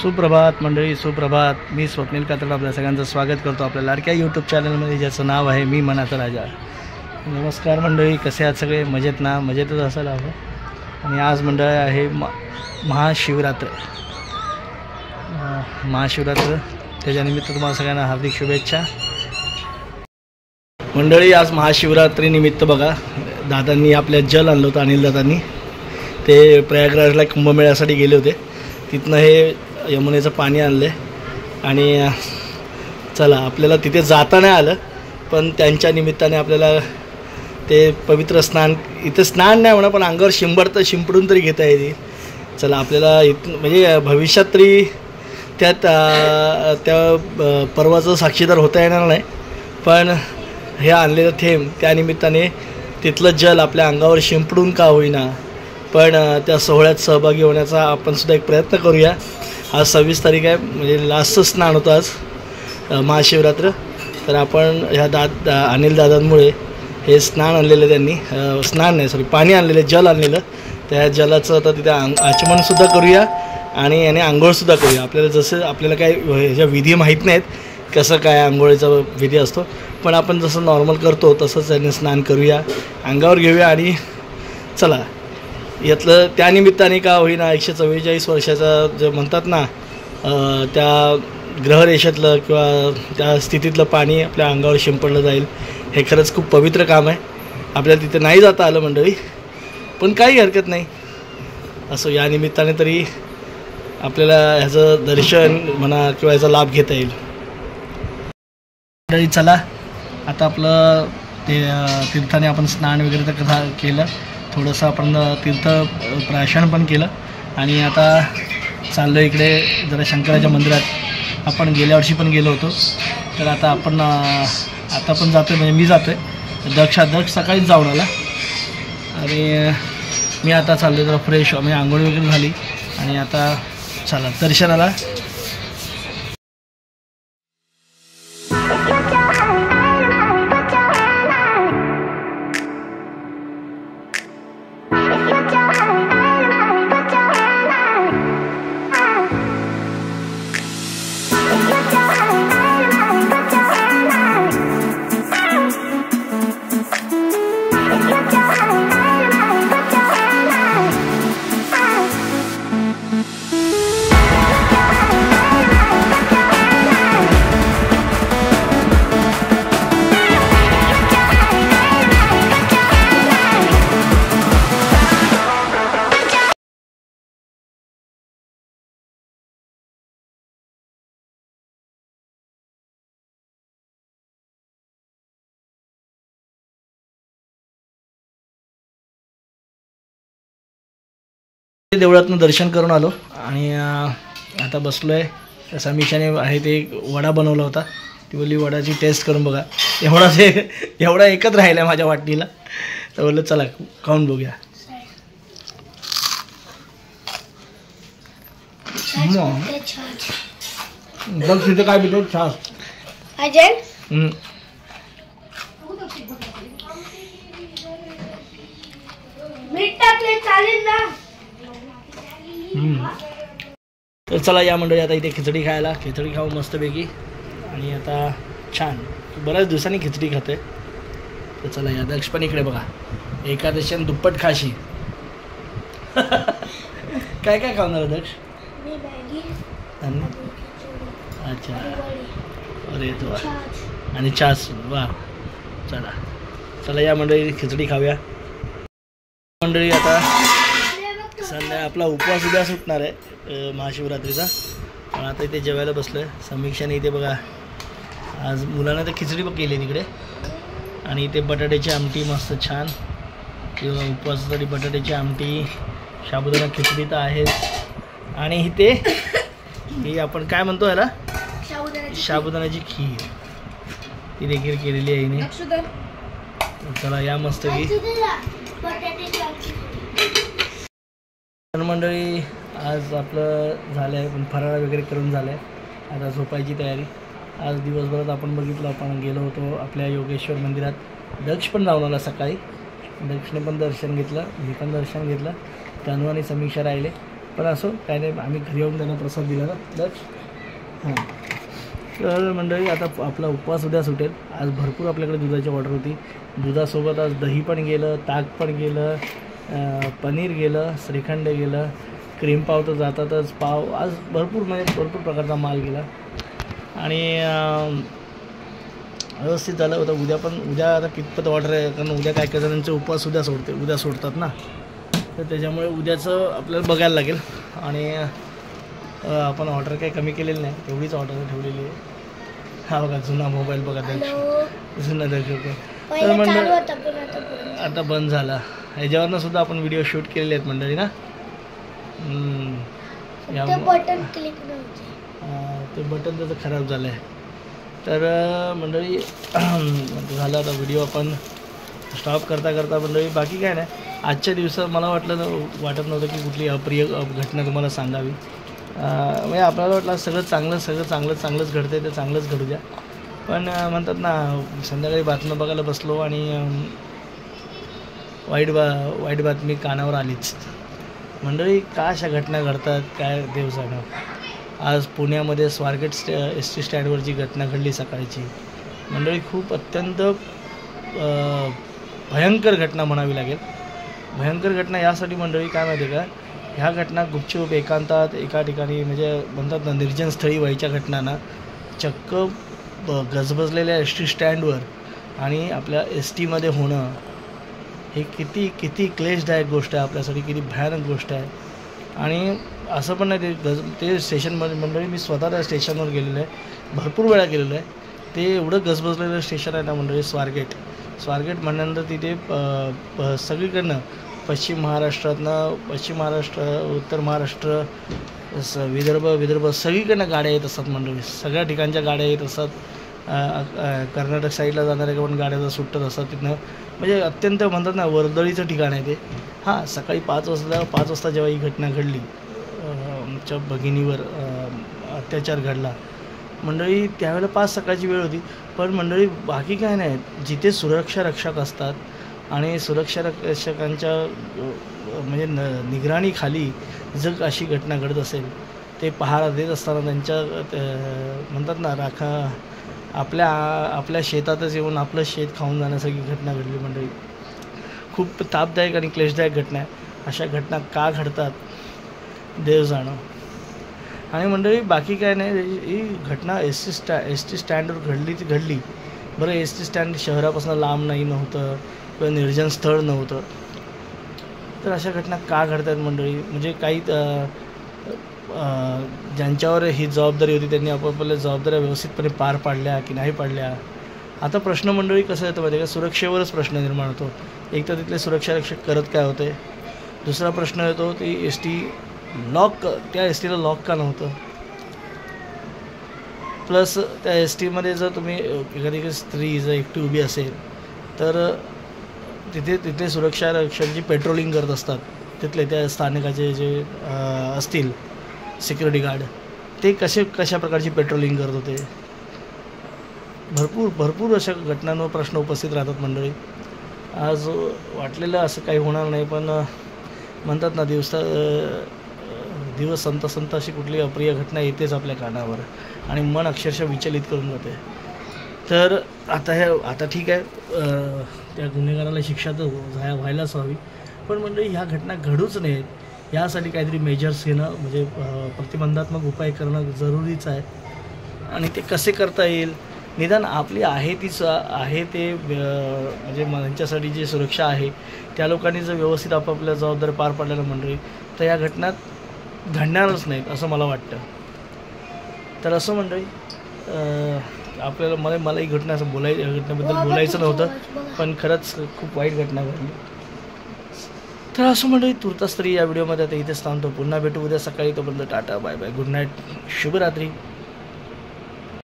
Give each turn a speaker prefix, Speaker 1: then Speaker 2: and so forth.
Speaker 1: सुप्रभात मंडळी, सुप्रभात. मी स्वप्नील कातड आपल्या सगळ्यांचं स्वागत करतो आपल्या लाडक्या यूट्यूब चॅनलमध्ये, ज्याचं नाव आहे मी मनाचा राजा. नमस्कार मंडळी, कसे आहात सगळे? मजेत ना? मजेतच असायला हवं. आणि आज मंडळ आहे महाशिवरात्र. त्याच्यानिमित्त तुम्हाला सगळ्यांना हार्दिक शुभेच्छा. मंडळी, आज महाशिवरात्रीनिमित्त बघा, दादांनी आपल्या जल आणलं होतं. अनिल दादांनी ते प्रयागराजला कुंभमेळ्यासाठी गेले होते. तिथनं हे यमुनेचं पाणी आणलं आहे. आणि चला, आपल्याला तिथे जाता नाही आलं, पण त्यांच्या निमित्ताने आपल्याला ते पवित्र स्नान, इथं स्नान नाही म्हणा, पण अंगावर शिंपडून तरी घेता येईल. चला, आपल्याला म्हणजे भविष्यात तरी त्या पर्वाचं साक्षीदार होता येणार नाही, पण हे आणलेलं थेंब त्यानिमित्ताने तिथलं जल आपल्या अंगावर शिंपडून का होईना, पण त्या सोहळ्यात सहभागी होण्याचा आपण सुद्धा एक प्रयत्न करूया. आज 26 तारीख आहे, म्हणजे लास्टचं स्नान होतं आज महाशिवरात्र. तर आपण ह्या अनिल दादांमुळे हे स्नान आणलेलं, त्यांनी स्नान नाही सॉरी पाणी आणलेलं, जल आणलेलं, त्या जलाचं आता तिथे आचमनसुद्धा करूया आणि याने आंघोळसुद्धा करूया. आपल्याला जसं आपल्याला काय ह्याच्या विधी माहीत नाहीत, कसं काय आंघोळीचा विधी असतो, पण आपण जसं नॉर्मल करतो तसंच त्याने स्नान करूया, अंगावर घेऊया. आणि चला, यातलं त्यानिमित्ताने का होईना 144 वर्षाचा जे म्हणतात ना, त्या ग्रहरेषेतलं किंवा त्या स्थितीतलं पाणी आपल्या अंगावर शिंपडलं जाईल. हे खरंच खूप पवित्र काम आहे. आपल्याला तिथे नाही जाता आलं मंडळी, पण काही हरकत नाही. असं या निमित्ताने तरी आपल्याला ह्याचं दर्शन म्हणा किंवा ह्याचा लाभ घेता येईल. मंडळी, चला आता आपलं ते तीर्थाने आपण स्नान वगैरे तर केलं, थोडंसं आपण तीर्थ प्राशन पण केलं. आणि आता चाललो इकडे जरा शंकराच्या मंदिरात. आपण गेल्या वर्षी पण गेलो होतो, तर आता आपण आता पण जातो आहे, म्हणजे मी जातो आहे. दक्ष सकाळीच जाऊन आला. आणि मी आता चाललो जरा फ्रेश, म्हणजे आंघोळ वगैरे झाली आणि आता चला दर्शनाला. देवळातनं दर्शन करून आलो आणि आता बसलो आहे. समीक्षाने आहे ते वडा बनवला होता. ती बोलली वडाची टेस्ट करून बघा. एवढा एकच राहिला माझ्या वाटणीला, तर बोललं चला खाऊन बघूया. बघ तिथे काय पितो, छान. तर चला या मंडळी, आता इथे खिचडी खाऊ मस्तपैकी. आणि आता छान बऱ्याच दिवसांनी खिचडी खाते. तर चला या. दक्ष पण इकडे बघा, एकादशीने दुप्पट खाशी. काय काय खाणार दक्ष? अच्छा, अरे तो आणि छास. वा, चला या मंडळी खिचडी खाऊया. मंडळी, आता संध्याकाळी आपला उपवास उद्या सुटणार आहे महाशिवरात्रीचा. पण आता इथे जेवायला बसलो आहे. समीक्षाने इथे बघा, आज मुलांना तर खिचडी पण केली तिकडे. आणि इथे बटाट्याची आमटी मस्त छान, किंवा उपवासासाठी बटाट्याची आमटी, साबुदाणा खिचडी तर आहेच. आणि इथे ही आपण काय म्हणतो याला, साबुदाण्याची खीर, ती देखील केलेली आहे हिने. चला या मस्त की. मंडळी, आज आपलं झालं आहे, पण फराळ वगैरे करून झालं आहे. आता झोपायची तयारी. आज दिवसभरात आपण बघितलं, आपण गेलो होतो आपल्या योगेश्वर मंदिरात. दक्ष पण जाऊन आला सकाळी. दक्षने पण दर्शन घेतलं, मी पण दर्शन घेतलं. तनू आणि समीक्षा राहिले. पण असं काय नाही, आम्ही घरी येऊन त्यांना प्रसाद दिला ना दक्ष. हां, तर मंडळी आता आपला उपवास उद्या सुटेल. आज भरपूर आपल्याकडे दुधाची ऑर्डर होती. दुधासोबत आज दही पण गेलं, ताक पण गेलं, पनीर गेलं, श्रीखंड गेलं, क्रीम पाव तर जातातच, पाव आज भरपूर म्हणजे भरपूर प्रकारचा माल गेला आणि व्यवस्थित झालं होतं. उद्या आता कितपत ऑर्डर आहे, कारण उद्या काय काय जणांचे उपवास उद्या सोडतात ना, तर त्याच्यामुळे उद्याचं आपल्याला बघायला लागेल. आणि आपण ऑर्डर काही कमी केलेली नाही, तेवढीच ऑर्डर ठेवलेली आहे. हा बघा जुना मोबाईल बघा, जुना तर मंडळ आता बंद झाला. ह्याच्यावरनं सुद्धा आपण व्हिडिओ शूट केलेले आहेत मंडळी ना. ते बटन त्याचं खराब झालं आहे. तर मंडळी झालं आता व्हिडिओ आपण स्टॉप करता मंडळी. बाकी काय नाही, आजच्या दिवसात मला वाटत नव्हतं की कुठली अप्रिय घटना तुम्हाला सांगावी. म्हणजे आपल्याला वाटलं सगळं चांगलंच घडतं आहे, ते चांगलंच घडू द्या. पण म्हणतात ना, संध्याकाळी बातम्या बघायला बसलो आणि वाईट बातमी कानावर आलीच. मंडळी का अशा घटना घडतात काय देव जाणं. आज पुण्यामध्ये स्वारगेट ST स्टँडवरची घटना घडली सकाळची मंडळी. खूप अत्यंत भयंकर घटना म्हणावी लागेल. भयंकर घटना यासाठी मंडळी काय माहिती आहे का, ह्या घटना गुपचूप एकांतात एका ठिकाणी म्हणजे म्हणतात ना निर्जन स्थळी व्हायच्या घटनांना चक्क गजबजलेल्या ST स्टँडवर आणि आपल्या STमध्ये होणं हे किती क्लेशदायक गोष्ट आहे आपल्यासाठी, किती भयानक गोष्ट आहे. आणि असं पण नाही ते स्टेशनमध्ये मंडळी, मी स्वतः त्या स्टेशनवर गेलेलो आहे, भरपूर वेळा गेलेलो आहे. ते एवढं गजबजलेलं स्टेशन आहे ना मंडळी स्वारगेट म्हणल्यानंतर तिथे सगळीकडनं पश्चिम महाराष्ट्र, उत्तर महाराष्ट्र, विदर्भ सगळीकडनं गाड्या येत असतात मंडळी. सगळ्या ठिकाणच्या गाड्या येत असतात. कर्नाटक साईडला जाणाऱ्या पण गाड्या सुटत असतात तिथनं. म्हणजे अत्यंत म्हणतात ना वर्दळीचं ठिकाण आहे ते. हां, सकाळी 5 वाजता जेव्हा ही घटना घडली, आमच्या भगिनीवर अत्याचार घडला मंडळी, त्यावेळेला 5 सकाळची वेळ होती. पण मंडळी बाकी काय नाही, जिथे सुरक्षा रक्षक असतात आणि सुरक्षा रक्षकांच्या म्हणजे निगराणीखाली जर अशी घटना घडत असेल, ते पहारा देत असताना त्यांच्या म्हणतात ना आपल्या शेतातच येऊन आपलं शेत खाऊन जाण्यासारखी घटना घडली मंडळी. खूप तापदायक आणि क्लेशदायक घटना आहे. अशा घटना का घडतात देव जाणं. आणि मंडळी बाकी काय नाही, ही घटना ST स्टँडवर घडली बरं. ST स्टँड शहरापासून लांब नव्हतं किंवा निर्जन स्थळ नव्हतं. तर अशा घटना का घडतात मंडळी, म्हणजे काही ज्यांच्यावर ही जबाबदारी होती त्यांनी आपापल्या जबाबदाऱ्या व्यवस्थितपणे पार पाडल्या की नाही पाडल्या. आता प्रश्न मंडळी कसं येतं माहिती आहे का, सुरक्षेवरच प्रश्न निर्माण होतो. एक तर तिथले सुरक्षा रक्षक करत काय होते, दुसरा प्रश्न येतो ती त्या STला लॉक का नव्हतं. प्लस त्या STमध्ये जर तुम्ही एखादी स्त्री जर एकटी उभी असेल तर तिथे सुरक्षा रक्षक जी पेट्रोलिंग करत असतात, तिथले त्या स्थानकाचे जे असतील सिक्युरिटी गार्ड, ते कशा प्रकारची पेट्रोलिंग करत होते. भरपूर अशा घटनांवर प्रश्न उपस्थित राहतात मंडळी. आज वाटलेलं असं काही होणार नाही, पण म्हणतात ना दिवस संत अशी कुठली अप्रिय घटना येतेच आपल्या कानावर आणि मन अक्षरशः विचलित करून जाते. तर आता ठीक आहे, त्या गुन्हेगाराला शिक्षा तर व्हायलाच हवी, पण म्हणजे ह्या घटना घडूच नयेत यासाठी काहीतरी मेजर्स घेणं म्हणजे प्रतिबंधात्मक उपाय करणं जरुरीचं आहे. आणि ते कसे करता येईल, निदान आपली आहे ते म्हणजे त्यांच्यासाठी जी सुरक्षा आहे त्या लोकांनी जर व्यवस्थित आपापल्या जबाबदारी पार पाडलेल्या मंडळी, तर या घटना घडणारच नाहीत असं मला वाटतं. तर असं मंडळी आपल्याला मला ही घटना घटनेबद्दल बोलायचं नव्हतं, पण खरंच खूप वाईट घटना घडली. तर असं मंडळी तुर्तास तरी या व्हिडिओमध्ये आता इथेच थांबतो. पुन्हा भेटू उद्या सकाळी. तोपर्यंत tata, bye bye, good night, शुभरात्री.